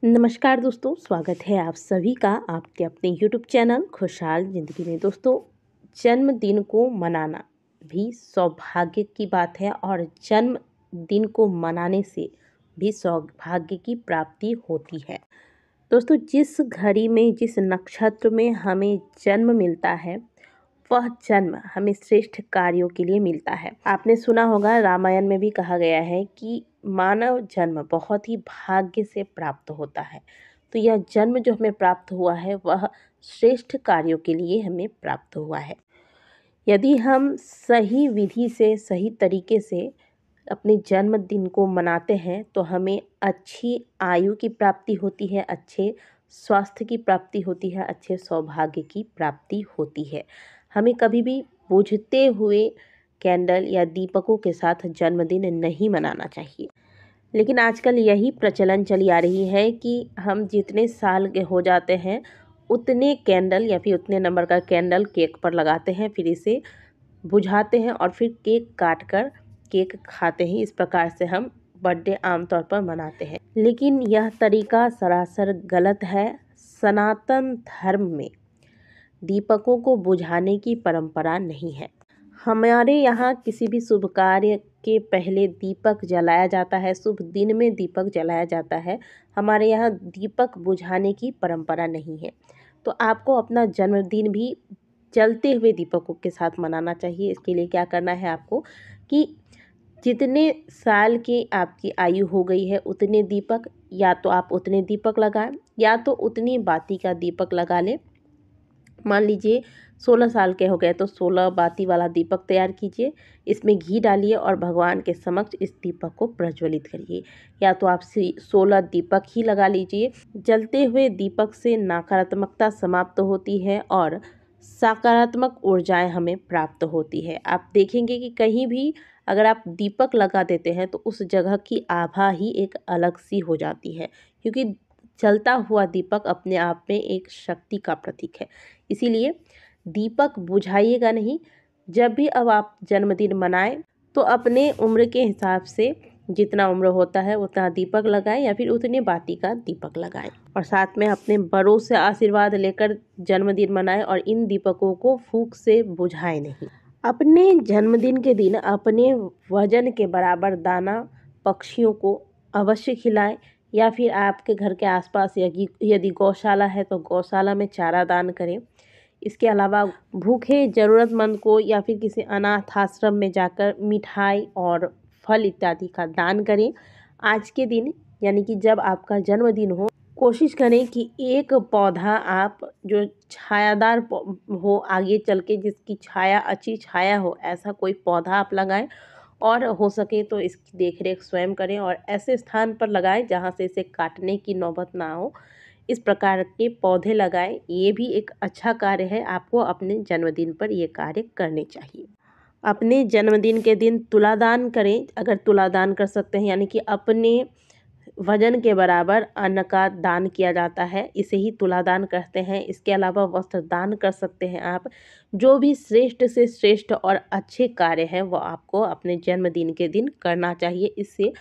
नमस्कार दोस्तों, स्वागत है आप सभी का आपके अपने YouTube चैनल खुशहाल ज़िंदगी में। दोस्तों, जन्मदिन को मनाना भी सौभाग्य की बात है और जन्मदिन को मनाने से भी सौभाग्य की प्राप्ति होती है। दोस्तों, जिस घड़ी में जिस नक्षत्र में हमें जन्म मिलता है वह जन्म हमें श्रेष्ठ कार्यों के लिए मिलता है। आपने सुना होगा, रामायण में भी कहा गया है कि मानव जन्म बहुत ही भाग्य से प्राप्त होता है। तो यह जन्म जो हमें प्राप्त हुआ है वह श्रेष्ठ कार्यों के लिए हमें प्राप्त हुआ है। यदि हम सही विधि से, सही तरीके से अपने जन्मदिन को मनाते हैं तो हमें अच्छी आयु की प्राप्ति होती है, अच्छे स्वास्थ्य की प्राप्ति होती है, अच्छे सौभाग्य की प्राप्ति होती है। हमें कभी भी बुझते हुए कैंडल या दीपकों के साथ जन्मदिन नहीं मनाना चाहिए। लेकिन आजकल यही प्रचलन चली आ रही है कि हम जितने साल के हो जाते हैं उतने कैंडल या फिर उतने नंबर का कैंडल केक पर लगाते हैं, फिर इसे बुझाते हैं और फिर केक काट कर केक खाते हैं। इस प्रकार से हम बर्थडे आमतौर पर मनाते हैं, लेकिन यह तरीका सरासर गलत है। सनातन धर्म में दीपकों को बुझाने की परंपरा नहीं है। हमारे यहाँ किसी भी शुभ कार्य के पहले दीपक जलाया जाता है, शुभ दिन में दीपक जलाया जाता है। हमारे यहाँ दीपक बुझाने की परंपरा नहीं है। तो आपको अपना जन्मदिन भी जलते हुए दीपकों के साथ मनाना चाहिए। इसके लिए क्या करना है आपको कि जितने साल की आपकी आयु हो गई है उतने दीपक, या तो आप उतने दीपक लगाएं या तो उतनी बाती का दीपक लगा लें। मान लीजिए 16 साल के हो गए तो 16 बाती वाला दीपक तैयार कीजिए, इसमें घी डालिए और भगवान के समक्ष इस दीपक को प्रज्वलित करिए। या तो आप 16 दीपक ही लगा लीजिए। जलते हुए दीपक से नकारात्मकता समाप्त होती है और सकारात्मक ऊर्जाएं हमें प्राप्त होती है। आप देखेंगे कि कहीं भी अगर आप दीपक लगा देते हैं तो उस जगह की आभा ही एक अलग सी हो जाती है, क्योंकि जलता हुआ दीपक अपने आप में एक शक्ति का प्रतीक है। इसीलिए दीपक बुझाइएगा नहीं। जब भी अब आप जन्मदिन मनाएं तो अपने उम्र के हिसाब से जितना उम्र होता है उतना दीपक लगाएं या फिर उतने बाती का दीपक लगाएं, और साथ में अपने बड़ों से आशीर्वाद लेकर जन्मदिन मनाएं और इन दीपकों को फूंक से बुझाएं नहीं। अपने जन्मदिन के दिन अपने वजन के बराबर दाना पक्षियों को अवश्य खिलाएं, या फिर आपके घर के आसपास यदि गौशाला है तो गौशाला में चारा दान करें। इसके अलावा भूखे ज़रूरतमंद को या फिर किसी अनाथ आश्रम में जाकर मिठाई और फल इत्यादि का दान करें। आज के दिन यानी कि जब आपका जन्मदिन हो, कोशिश करें कि एक पौधा आप जो छायादार हो, आगे चल के जिसकी छाया अच्छी छाया हो, ऐसा कोई पौधा आप लगाएं और हो सके तो इसकी देखरेख स्वयं करें और ऐसे स्थान पर लगाएं जहां से इसे काटने की नौबत ना हो। इस प्रकार के पौधे लगाएं। ये भी एक अच्छा कार्य है, आपको अपने जन्मदिन पर ये कार्य करने चाहिए। अपने जन्मदिन के दिन तुलादान करें, अगर तुलादान कर सकते हैं, यानी कि अपने वजन के बराबर अन्न का दान किया जाता है, इसे ही तुलादान कहते हैं। इसके अलावा वस्त्र दान कर सकते हैं आप। जो भी श्रेष्ठ से श्रेष्ठ और अच्छे कार्य हैं वो आपको अपने जन्मदिन के दिन करना चाहिए। इससे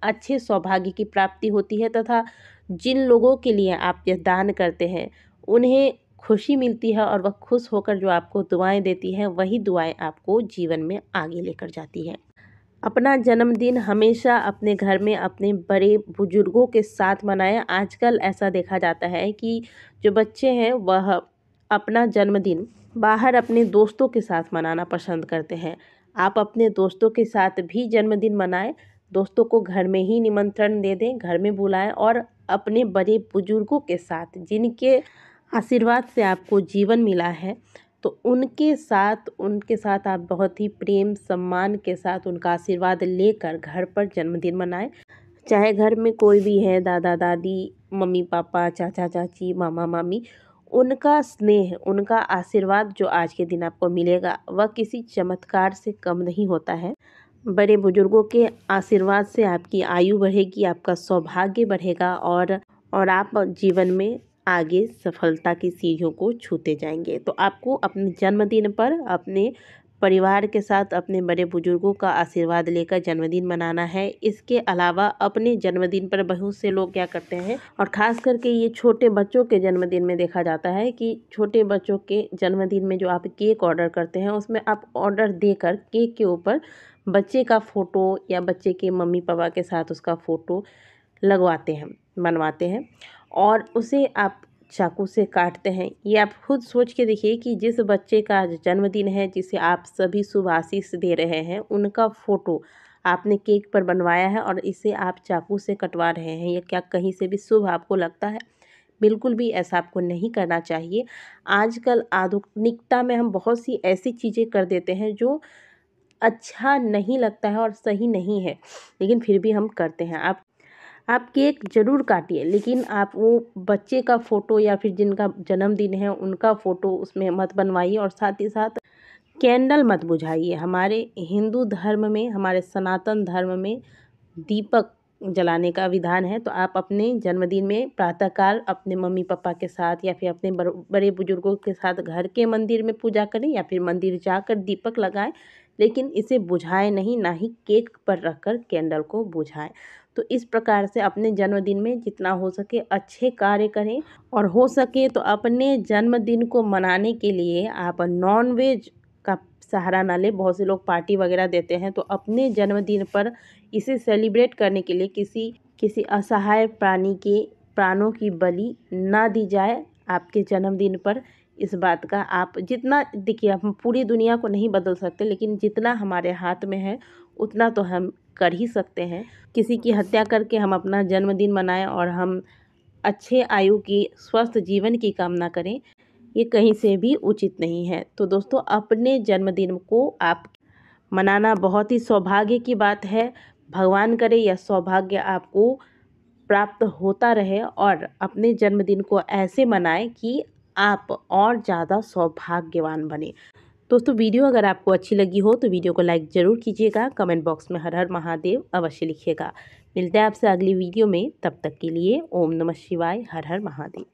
अच्छे सौभाग्य की प्राप्ति होती है तथा जिन लोगों के लिए आप यह दान करते हैं उन्हें खुशी मिलती है और वह खुश होकर जो आपको दुआएं देती हैं वही दुआएं आपको जीवन में आगे लेकर जाती हैं। अपना जन्मदिन हमेशा अपने घर में अपने बड़े बुजुर्गों के साथ मनाएं। आजकल ऐसा देखा जाता है कि जो बच्चे हैं वह अपना जन्मदिन बाहर अपने दोस्तों के साथ मनाना पसंद करते हैं। आप अपने दोस्तों के साथ भी जन्मदिन मनाएं। दोस्तों को घर में ही निमंत्रण दे दें, घर में बुलाएं और अपने बड़े बुजुर्गों के साथ, जिनके आशीर्वाद से आपको जीवन मिला है, तो उनके साथ आप बहुत ही प्रेम सम्मान के साथ उनका आशीर्वाद लेकर घर पर जन्मदिन मनाएं। चाहे घर में कोई भी है, दादा दादी, मम्मी पापा, चाचा चाची, मामा मामी, उनका स्नेह, उनका आशीर्वाद जो आज के दिन आपको मिलेगा वह किसी चमत्कार से कम नहीं होता है। बड़े बुजुर्गों के आशीर्वाद से आपकी आयु बढ़ेगी, आपका सौभाग्य बढ़ेगा और आप जीवन में आगे सफलता की सीढ़ियों को छूते जाएंगे। तो आपको अपने जन्मदिन पर अपने परिवार के साथ अपने बड़े बुजुर्गों का आशीर्वाद लेकर जन्मदिन मनाना है। इसके अलावा अपने जन्मदिन पर बहुत से लोग क्या करते हैं, और ख़ास करके ये छोटे बच्चों के जन्मदिन में देखा जाता है कि छोटे बच्चों के जन्मदिन में जो आप केक ऑर्डर करते हैं, उसमें आप ऑर्डर देकर केक के ऊपर बच्चे का फ़ोटो या बच्चे के मम्मी पापा के साथ उसका फ़ोटो लगवाते हैं, बनवाते हैं, और उसे आप चाकू से काटते हैं। ये आप खुद सोच के देखिए कि जिस बच्चे का आज जन्मदिन है, जिसे आप सभी शुभ आशीष दे रहे हैं, उनका फ़ोटो आपने केक पर बनवाया है और इसे आप चाकू से कटवा रहे हैं। ये क्या कहीं से भी शुभ आपको लगता है? बिल्कुल भी ऐसा आपको नहीं करना चाहिए। आजकल आधुनिकता में हम बहुत सी ऐसी चीज़ें कर देते हैं जो अच्छा नहीं लगता है और सही नहीं है, लेकिन फिर भी हम करते हैं। आप केक ज़रूर काटिए, लेकिन आप वो बच्चे का फ़ोटो या फिर जिनका जन्मदिन है उनका फ़ोटो उसमें मत बनवाइए, और साथ ही साथ कैंडल मत बुझाइए। हमारे हिंदू धर्म में, हमारे सनातन धर्म में दीपक जलाने का विधान है। तो आप अपने जन्मदिन में प्रातःकाल अपने मम्मी पापा के साथ या फिर अपने बड़े बुजुर्गों के साथ घर के मंदिर में पूजा करें या फिर मंदिर जाकर दीपक लगाएं, लेकिन इसे बुझाएं नहीं, ना ही केक पर रखकर कैंडल को बुझाएं। तो इस प्रकार से अपने जन्मदिन में जितना हो सके अच्छे कार्य करें, और हो सके तो अपने जन्मदिन को मनाने के लिए आप नॉन वेज का सहारा ना लें। बहुत से लोग पार्टी वगैरह देते हैं, तो अपने जन्मदिन पर इसे सेलिब्रेट करने के लिए किसी असहाय प्राणी के प्राणों की बलि ना दी जाए आपके जन्मदिन पर। इस बात का आप जितना देखिए, हम पूरी दुनिया को नहीं बदल सकते, लेकिन जितना हमारे हाथ में है उतना तो हम कर ही सकते हैं। किसी की हत्या करके हम अपना जन्मदिन मनाएं और हम अच्छे आयु की स्वस्थ जीवन की कामना करें, ये कहीं से भी उचित नहीं है। तो दोस्तों, अपने जन्मदिन को आप मनाना बहुत ही सौभाग्य की बात है। भगवान करे यह सौभाग्य आपको प्राप्त होता रहे, और अपने जन्मदिन को ऐसे मनाएं कि आप और ज़्यादा सौभाग्यवान बने। दोस्तों, वीडियो अगर आपको अच्छी लगी हो तो वीडियो को लाइक ज़रूर कीजिएगा। कमेंट बॉक्स में हर हर महादेव अवश्य लिखिएगा। मिलते हैं आपसे अगली वीडियो में, तब तक के लिए ओम नमः शिवाय, हर हर महादेव।